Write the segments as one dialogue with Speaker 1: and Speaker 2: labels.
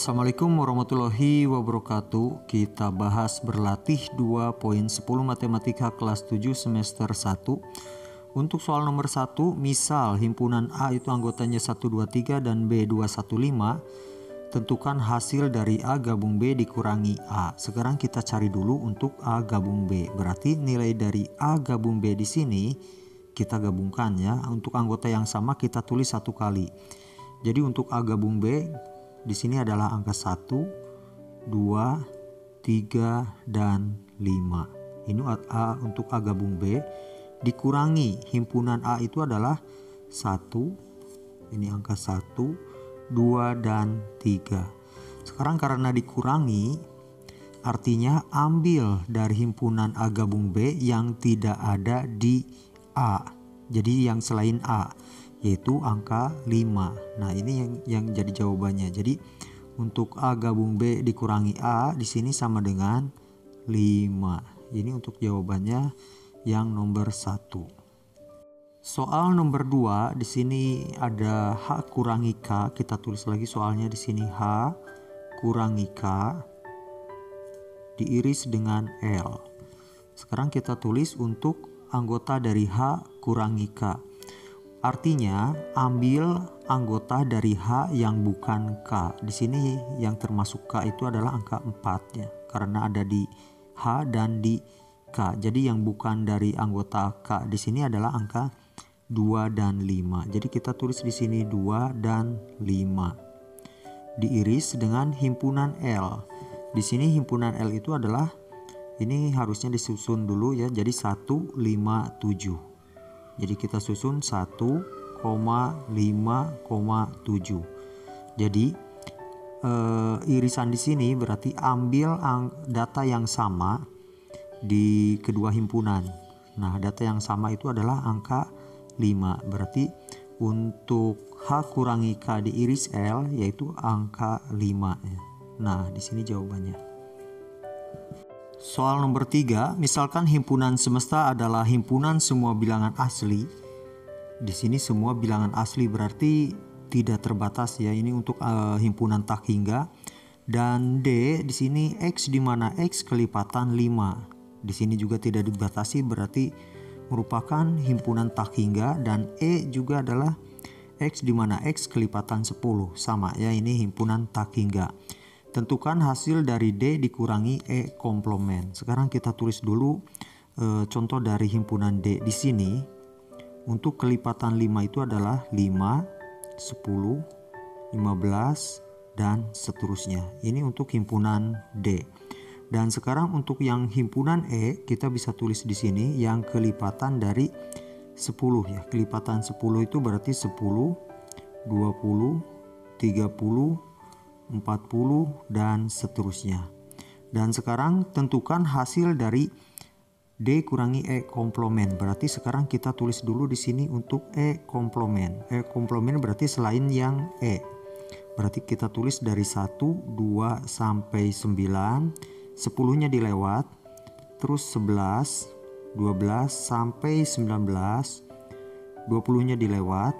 Speaker 1: Assalamualaikum warahmatullahi wabarakatuh. Kita bahas berlatih 2.10 Matematika kelas 7 semester 1. Untuk soal nomor 1, misal himpunan A itu anggotanya 123 dan B 215. Tentukan hasil dari A gabung B dikurangi A. Sekarang kita cari dulu untuk A gabung B. Berarti nilai dari A gabung B di sini kita gabungkan ya. Untuk anggota yang sama kita tulis satu kali. Jadi untuk A gabung B di sini adalah angka 1, 2, 3, dan 5. Ini A untuk A gabung B. Dikurangi himpunan A itu adalah 1. Ini angka 1, 2, dan 3. Sekarang karena dikurangi, artinya ambil dari himpunan A gabung B yang tidak ada di A. Jadi yang selain A, yaitu angka 5. Nah, ini yang jadi jawabannya. Jadi untuk A gabung B dikurangi A di sini sama dengan 5. Ini untuk jawabannya yang nomor 1. Soal nomor 2, di sini ada H kurangi K. Kita tulis lagi soalnya di sini H kurangi K diiris dengan L. Sekarang kita tulis untuk anggota dari H kurangi K. Artinya ambil anggota dari H yang bukan K. Di sini yang termasuk K itu adalah angka 4 ya. Karena ada di H dan di K. Jadi yang bukan dari anggota K di sini adalah angka 2 dan 5. Jadi kita tulis di sini 2 dan 5. Diiris dengan himpunan L. Di sini himpunan L itu adalah, ini harusnya disusun dulu ya. Jadi 1, 5, 7. Jadi kita susun 1,5,7. Jadi irisan di sini berarti ambil data yang sama di kedua himpunan. Nah, data yang sama itu adalah angka 5. Berarti untuk H kurangi K diiris L yaitu angka 5. Nah, di sini jawabannya. Soal nomor 3, misalkan himpunan semesta adalah himpunan semua bilangan asli. Di sini semua bilangan asli berarti tidak terbatas ya. Ini untuk himpunan tak hingga. Dan D di sini X di mana X kelipatan 5. Di sini juga tidak dibatasi berarti merupakan himpunan tak hingga, dan E juga adalah X di mana X kelipatan 10. Sama ya, ini himpunan tak hingga. Tentukan hasil dari D dikurangi E komplement. Sekarang kita tulis dulu contoh dari himpunan D di sini. Untuk kelipatan 5 itu adalah 5, 10, 15, dan seterusnya. Ini untuk himpunan D. Dan sekarang untuk yang himpunan E kita bisa tulis di sini yang kelipatan dari 10 ya. Kelipatan 10 itu berarti 10, 20, 30, 40, dan seterusnya. Dan sekarang tentukan hasil dari D kurangi E komplement. Berarti sekarang kita tulis dulu di sini untuk E komplement. E komplement berarti selain yang E. Berarti kita tulis dari 1, 2 sampai 9, 10-nya dilewat, terus 11, 12 sampai 19, 20-nya dilewat.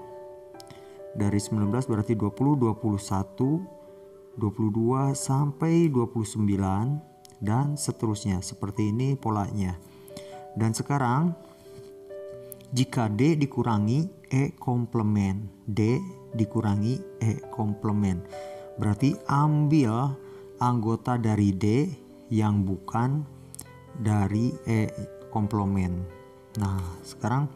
Speaker 1: Dari 19 berarti 20, 21, 22 sampai 29, dan seterusnya. Seperti ini polanya. Dan sekarang jika D dikurangi E komplement, D dikurangi E komplement, berarti ambil anggota dari D yang bukan dari E komplement. Nah, sekarang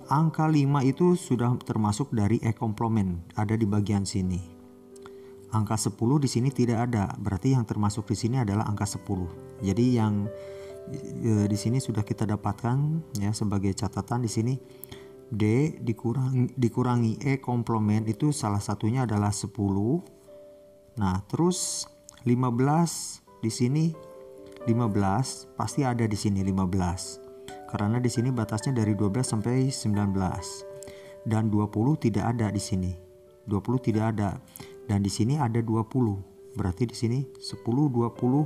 Speaker 1: angka 5 itu sudah termasuk dari E komplement, ada di bagian sini. Angka 10 di sini tidak ada, berarti yang termasuk di sini adalah angka 10. Jadi yang di sini sudah kita dapatkan ya sebagai catatan di sini D dikurangi E komplement itu salah satunya adalah 10. Nah, terus 15 di sini 15 pasti ada di sini 15. Karena di sini batasnya dari 12 sampai 19. Dan 20 tidak ada di sini. 20 tidak ada. Dan di sini ada 20. Berarti di sini 10, 20,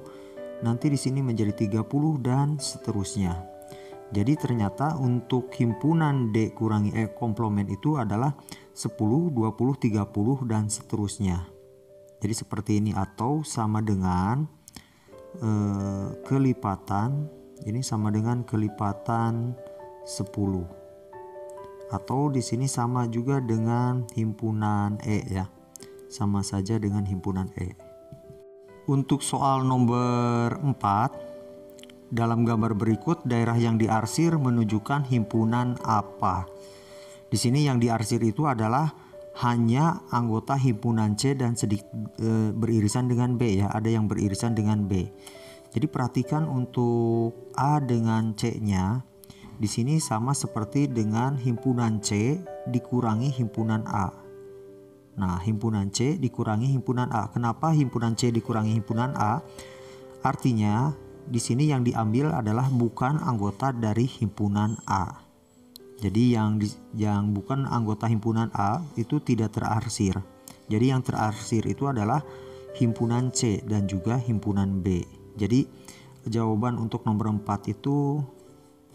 Speaker 1: nanti di sini menjadi 30 dan seterusnya. Jadi ternyata untuk himpunan D kurangi E komplement itu adalah 10, 20, 30 dan seterusnya. Jadi seperti ini, atau sama dengan kelipatan, ini sama dengan kelipatan 10. Atau di sini sama juga dengan himpunan E ya. Sama saja dengan himpunan E. Untuk soal nomor 4, dalam gambar berikut daerah yang diarsir menunjukkan himpunan apa? Di sini yang diarsir itu adalah hanya anggota himpunan C dan sedikit beririsan dengan B ya, ada yang beririsan dengan B. Jadi perhatikan untuk A dengan C-nya di sini sama seperti dengan himpunan C dikurangi himpunan A. Nah, himpunan C dikurangi himpunan A. Kenapa himpunan C dikurangi himpunan A? Artinya di sini yang diambil adalah bukan anggota dari himpunan A. Jadi yang bukan anggota himpunan A itu tidak terarsir. Jadi yang terarsir itu adalah himpunan C dan juga himpunan B. Jadi jawaban untuk nomor 4 itu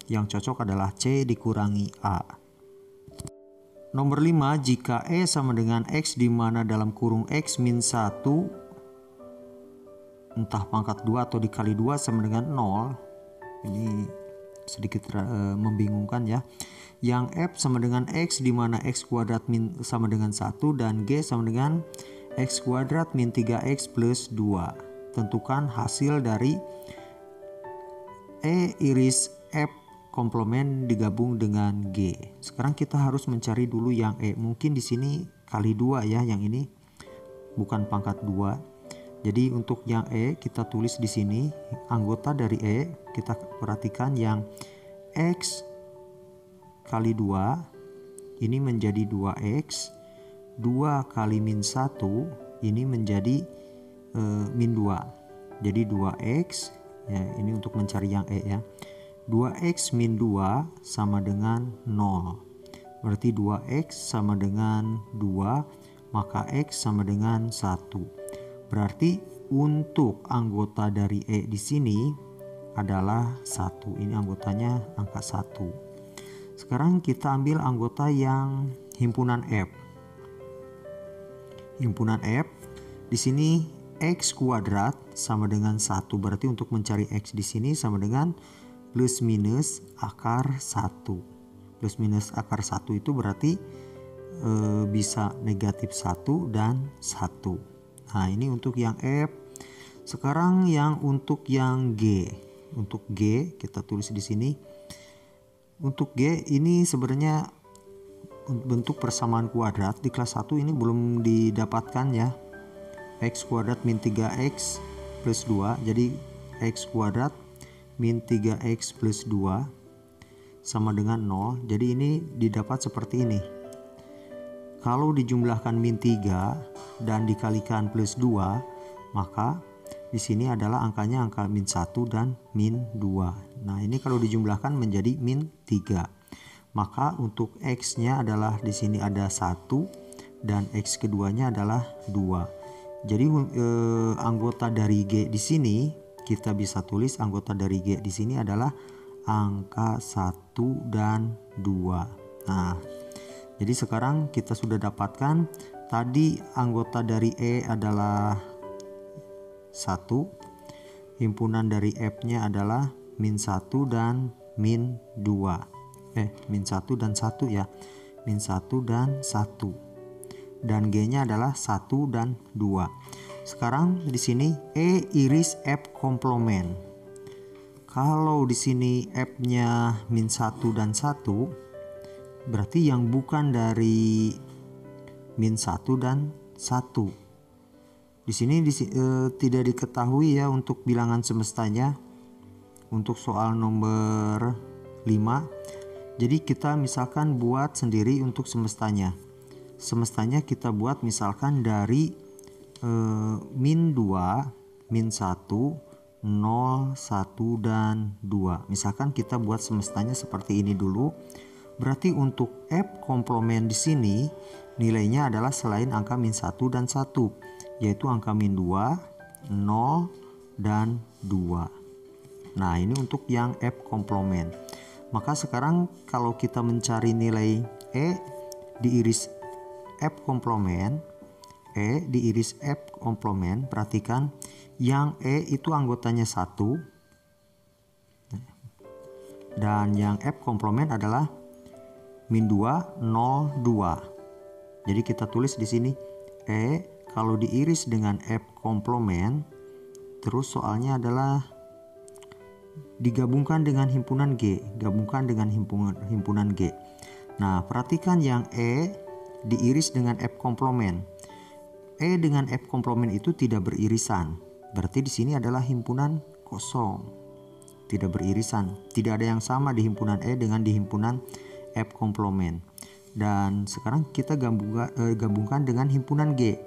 Speaker 1: yang cocok adalah C dikurangi A. Nomor 5, jika E sama dengan X di mana dalam kurung X min 1 entah pangkat 2 atau dikali 2 sama dengan 0. Ini sedikit membingungkan ya. Yang F sama dengan X di mana X kuadrat min sama dengan 1 dan G sama dengan X kuadrat min 3X plus 2. Tentukan hasil dari E iris F komplement digabung dengan G. Sekarang kita harus mencari dulu yang E. Mungkin di sini kali 2 ya, yang ini bukan pangkat 2. Jadi untuk yang E kita tulis di sini anggota dari E, kita perhatikan yang X kali 2 ini menjadi 2X, 2 kali min 1 ini menjadi min 2. Jadi 2X ya, ini untuk mencari yang E ya. 2X min 2 sama dengan 0. Berarti 2X sama dengan 2, maka X sama dengan 1. Berarti untuk anggota dari E di sini adalah 1. Ini anggotanya angka 1. Sekarang kita ambil anggota yang himpunan F. Himpunan F di sini X kuadrat sama dengan 1. Berarti untuk mencari X di sini sama dengan plus minus akar 1. Plus minus akar 1 itu berarti bisa negatif 1 dan 1. Nah, ini untuk yang F. Sekarang yang untuk yang G. Untuk G kita tulis di sini. Untuk G ini sebenarnya bentuk persamaan kuadrat. Di kelas 1 ini belum didapatkan ya. X kuadrat min 3X plus 2. Jadi X kuadrat min 3X plus 2 sama dengan 0. Jadi ini didapat seperti ini. Kalau dijumlahkan min 3 dan dikalikan plus 2, maka di sini adalah angkanya angka min 1 dan min 2. Nah, ini kalau dijumlahkan menjadi min 3. Maka untuk X-nya adalah di sini ada 1 dan X keduanya adalah 2. Jadi anggota dari G di sini kita bisa tulis anggota dari G di sini adalah angka 1 dan 2. Nah, jadi sekarang kita sudah dapatkan tadi anggota dari E adalah 1. Himpunan dari F-nya adalah min 1 dan min 2. Min 1 dan 1 ya. Min 1 dan 1. Dan G-nya adalah 1 dan 2. Sekarang di sini E iris F komplement. Kalau di sini F-nya min 1 dan 1, berarti yang bukan dari min 1 dan 1. Di sini tidak diketahui ya untuk bilangan semestanya. Untuk soal nomor 5. Jadi kita misalkan buat sendiri untuk semestanya. Semestanya kita buat misalkan dari min 2, min 1, 0, 1, dan 2. Misalkan kita buat semestanya seperti ini dulu. Berarti untuk F komplement di sini nilainya adalah selain angka min 1 dan 1, yaitu angka min 2, 0, dan 2. Nah, ini untuk yang F komplement. Maka sekarang kalau kita mencari nilai E diiris F komplement, E diiris F komplement, perhatikan yang E itu anggotanya 1 dan yang F komplement adalah min 2, 0, 2. Jadi kita tulis di sini E kalau diiris dengan F komplement, terus soalnya adalah digabungkan dengan himpunan G, gabungkan dengan himpunan G. Nah, perhatikan yang E diiris dengan F komplement. E dengan F komplement itu tidak beririsan. Berarti di sini adalah himpunan kosong. Tidak beririsan. Tidak ada yang sama di himpunan E dengan di himpunan F komplement. Dan sekarang kita gabungkan dengan himpunan G.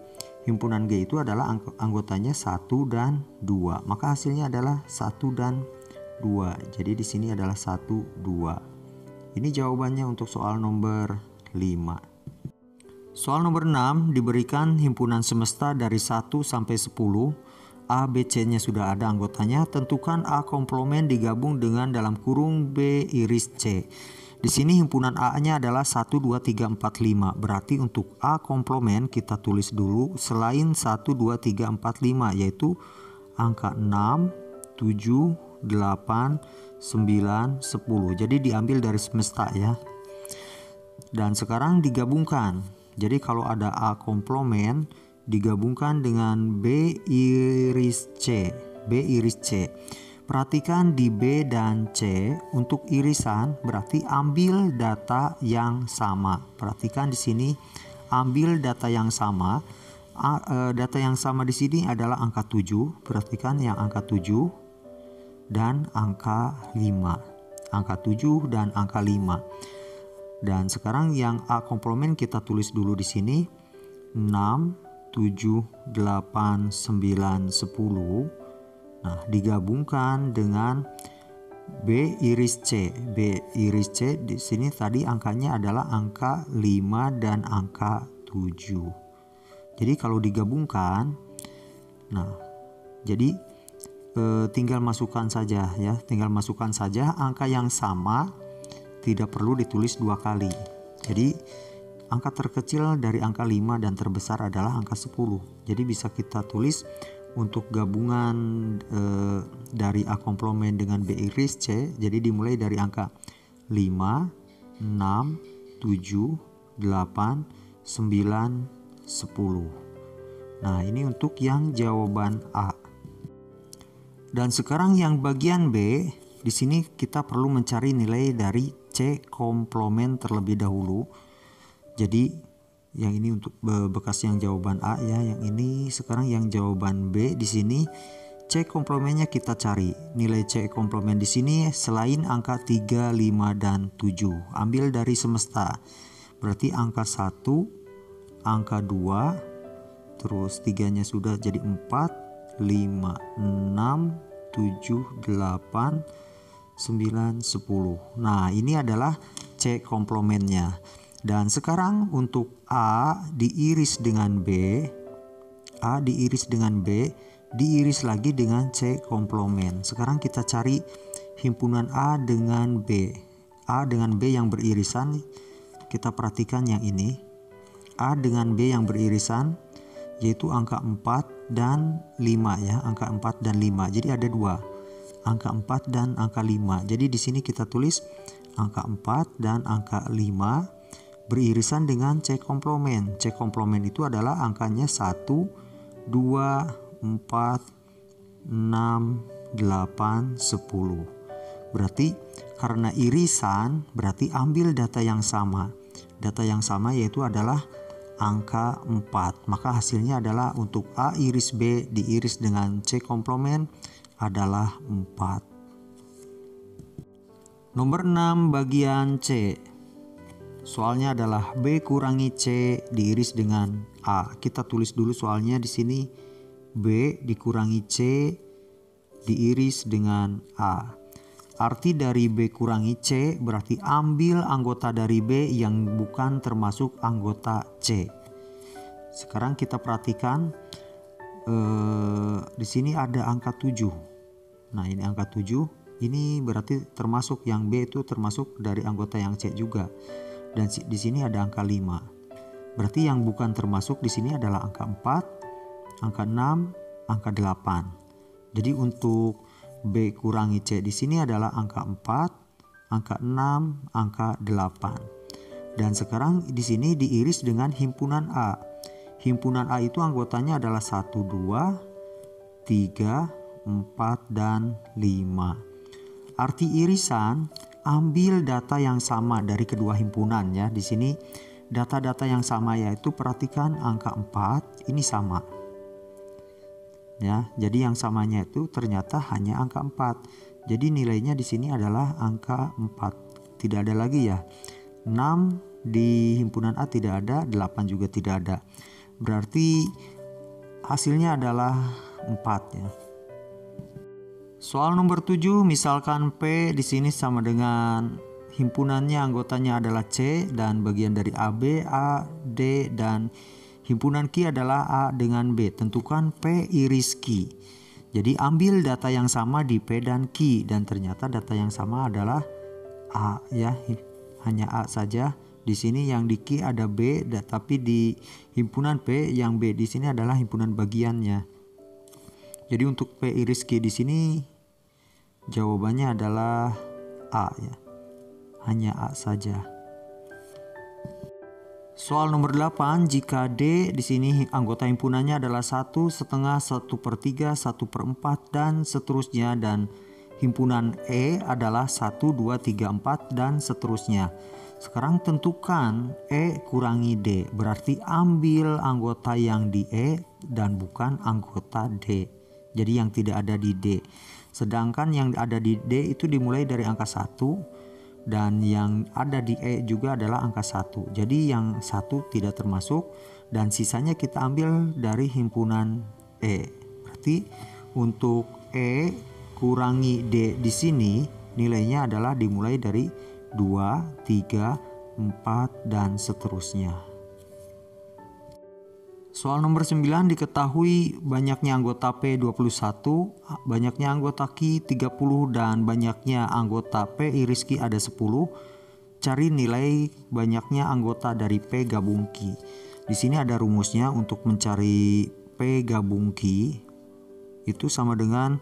Speaker 1: Himpunan G itu adalah anggotanya 1 dan 2. Maka hasilnya adalah 1 dan 2. Jadi di sini adalah 1, 2. Ini jawabannya untuk soal nomor 5. Soal nomor 6 diberikan himpunan semesta dari 1 sampai 10. A, B, C-nya sudah ada anggotanya. Tentukan A komplement digabung dengan dalam kurung B iris C. Di sini himpunan A-nya adalah 1, 2, 3, 4, 5. Berarti untuk A komplement kita tulis dulu selain 1, 2, 3, 4, 5, yaitu angka 6, 7, 8, 9, 10. Jadi diambil dari semesta ya. Dan sekarang digabungkan. Jadi kalau ada A komplement digabungkan dengan B iris C. B iris C. Perhatikan di B dan C untuk irisan berarti ambil data yang sama. Perhatikan di sini ambil data yang sama. Data yang sama di sini adalah angka 7. Perhatikan yang angka 7 dan angka 5. Angka 7 dan angka 5. Dan sekarang yang A komplement kita tulis dulu di sini 6, 7, 8, 9, 10. Nah, digabungkan dengan B iris C. B iris C di sini tadi angkanya adalah angka 5 dan angka 7. Jadi kalau digabungkan, nah, jadi tinggal masukkan saja ya, tinggal masukkan saja angka yang sama, tidak perlu ditulis 2 kali. Jadi angka terkecil dari angka 5 dan terbesar adalah angka 10. Jadi bisa kita tulis untuk gabungan dari A komplement dengan B iris C, jadi dimulai dari angka 5, 6, 7, 8, 9, 10. Nah, ini untuk yang jawaban A. Dan sekarang yang bagian B, di sini kita perlu mencari nilai dari C komplement terlebih dahulu. Jadi yang ini untuk bekas yang jawaban A ya, yang ini sekarang yang jawaban B. Di sini C komplementnya kita cari. Nilai C komplement di sini selain angka 3, 5 dan 7. Ambil dari semesta. Berarti angka 1, angka 2, terus 3-nya sudah jadi 4, 5, 6, 7, 8, 9, 10. Nah, ini adalah C komplementnya. Dan sekarang untuk A diiris dengan B, A diiris dengan B, diiris lagi dengan C komplement. Sekarang kita cari himpunan A dengan B. A dengan B yang beririsan, kita perhatikan yang ini. A dengan B yang beririsan yaitu angka 4 dan 5 ya, angka 4 dan 5. Jadi ada 2. Angka 4 dan angka 5. Jadi di sini kita tulis angka 4 dan angka 5 beririsan dengan C komplement. C komplement itu adalah angkanya 1, 2, 4, 6, 8, 10. Berarti karena irisan berarti ambil data yang sama. Data yang sama yaitu adalah angka 4. Maka hasilnya adalah untuk A iris B diiris dengan C komplement adalah 4. Nomor 6 bagian C. Soalnya adalah B kurangi C diiris dengan A. Kita tulis dulu soalnya di sini B dikurangi C diiris dengan A. Arti dari B kurangi C berarti ambil anggota dari B yang bukan termasuk anggota C. Sekarang kita perhatikan di sini ada angka 7. Nah, ini angka 7. Ini berarti termasuk yang B itu termasuk dari anggota yang C juga. Dan di sini ada angka 5. Berarti yang bukan termasuk di sini adalah angka 4, angka 6, angka 8. Jadi untuk B kurangi C di sini adalah angka 4, angka 6, angka 8. Dan sekarang di sini diiris dengan himpunan A. Himpunan A itu anggotanya adalah 1, 2, 3, 4, dan 5. Arti irisan, ambil data yang sama dari kedua himpunan ya. Di sini data-data yang sama yaitu perhatikan angka 4 ini sama. Ya, jadi yang samanya itu ternyata hanya angka 4. Jadi nilainya di sini adalah angka 4. Tidak ada lagi ya. 6 di himpunan A tidak ada, 8 juga tidak ada. Berarti hasilnya adalah 4 ya. Soal nomor 7, misalkan P di sini sama dengan himpunannya anggotanya adalah C dan bagian dari AB, A, D, dan himpunan Q adalah A dengan B. Tentukan P iris Q. Jadi ambil data yang sama di P dan Q dan ternyata data yang sama adalah A ya. Hanya A saja. Di sini yang di Q ada B, tapi di himpunan P yang B di sini adalah himpunan bagiannya. Jadi untuk P iris Q di sini jawabannya adalah A ya. Hanya A saja. Soal nomor 8, jika D di sini anggota himpunannya adalah 1/2, 1/3, 1/4 dan seterusnya, dan himpunan E adalah 1, 2, 3, 4 dan seterusnya. Sekarang tentukan E kurangi D, berarti ambil anggota yang di E dan bukan anggota D. Jadi yang tidak ada di D. Sedangkan yang ada di D itu dimulai dari angka 1. Dan yang ada di E juga adalah angka 1. Jadi yang 1 tidak termasuk dan sisanya kita ambil dari himpunan E. Berarti untuk E kurangi D di sini nilainya adalah dimulai dari 2, 3, 4 dan seterusnya. Soal nomor 9, diketahui banyaknya anggota P 21, banyaknya anggota Q 30 dan banyaknya anggota P iris Q ada 10. Cari nilai banyaknya anggota dari P gabung Q. Di sini ada rumusnya untuk mencari P gabung Q. Itu sama dengan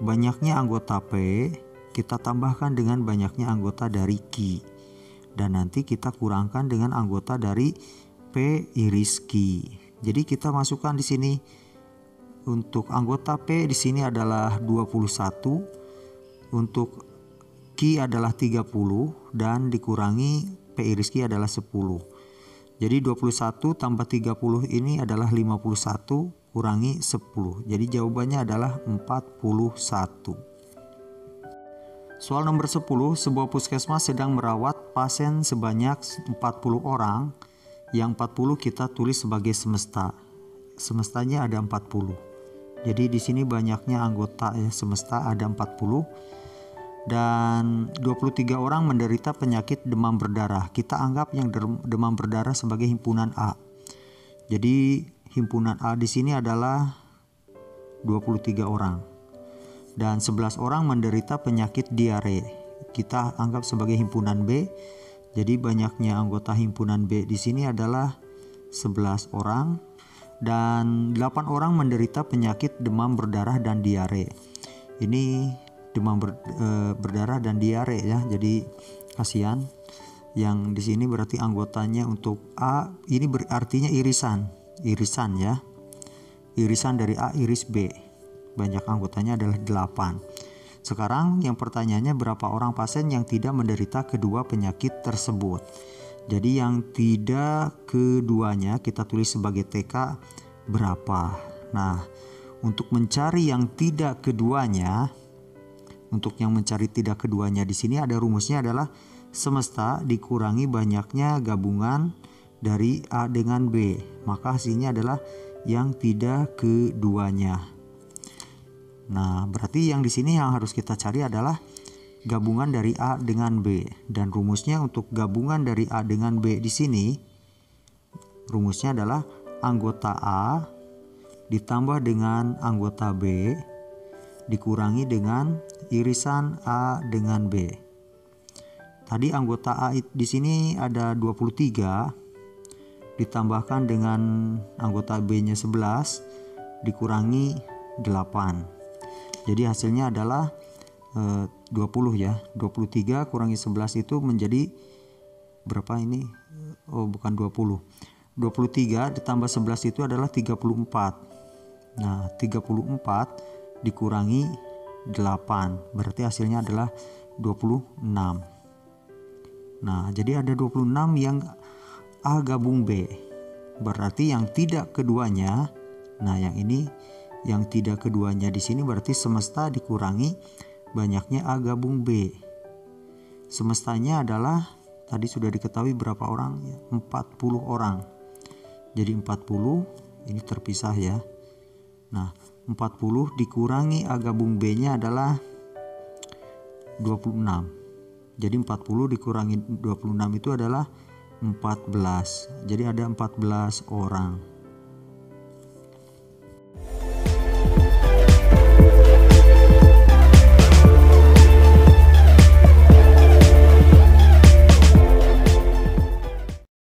Speaker 1: banyaknya anggota P kita tambahkan dengan banyaknya anggota dari Q. Dan nanti kita kurangkan dengan anggota dari P iris Q. Jadi kita masukkan di sini untuk anggota P di sini adalah 21, untuk Q adalah 30 dan dikurangi P iris Q adalah 10. Jadi 21 tambah 30 ini adalah 51 kurangi 10. Jadi jawabannya adalah 41. Soal nomor 10, sebuah puskesmas sedang merawat pasien sebanyak 40 orang. Yang 40 kita tulis sebagai semesta. Semestanya ada 40. Jadi di sini banyaknya anggota semesta ada 40. Dan 23 orang menderita penyakit demam berdarah. Kita anggap yang demam berdarah sebagai himpunan A. Jadi himpunan A di sini adalah 23 orang. Dan 11 orang menderita penyakit diare. Kita anggap sebagai himpunan B. Jadi banyaknya anggota himpunan B di sini adalah 11 orang dan 8 orang menderita penyakit demam berdarah dan diare. Ini demam berdarah dan diare ya. Jadi kasihan. Yang di sini berarti anggotanya untuk A ini artinya irisan ya. Irisan dari A iris B. Banyak anggotanya adalah 8. Sekarang yang pertanyaannya berapa orang pasien yang tidak menderita kedua penyakit tersebut. Jadi yang tidak keduanya kita tulis sebagai TK berapa. Nah, untuk mencari yang tidak keduanya, di sini ada rumusnya adalah semesta dikurangi banyaknya gabungan dari A dengan B. Maka hasilnya adalah yang tidak keduanya. Nah, berarti yang di sini yang harus kita cari adalah gabungan dari A dengan B. Dan rumusnya untuk gabungan dari A dengan B di sini, rumusnya adalah anggota A ditambah dengan anggota B dikurangi dengan irisan A dengan B. Tadi anggota A di sini ada 23 ditambahkan dengan anggota B-nya 11 dikurangi 8. Jadi hasilnya adalah 20 ya. 23 kurangi 11 itu menjadi berapa ini? Oh, bukan 20. 23 ditambah 11 itu adalah 34. Nah, 34 dikurangi 8 berarti hasilnya adalah 26. Nah, jadi ada 26 yang A gabung B. Berarti yang tidak keduanya, nah yang ini yang tidak keduanya di sini berarti semesta dikurangi banyaknya A gabung B. Semestanya adalah tadi sudah diketahui berapa orang? 40 orang. Jadi 40 ini terpisah ya. Nah, 40 dikurangi A gabung B-nya adalah 26. Jadi 40 dikurangi 26 itu adalah 14. Jadi ada 14 orang.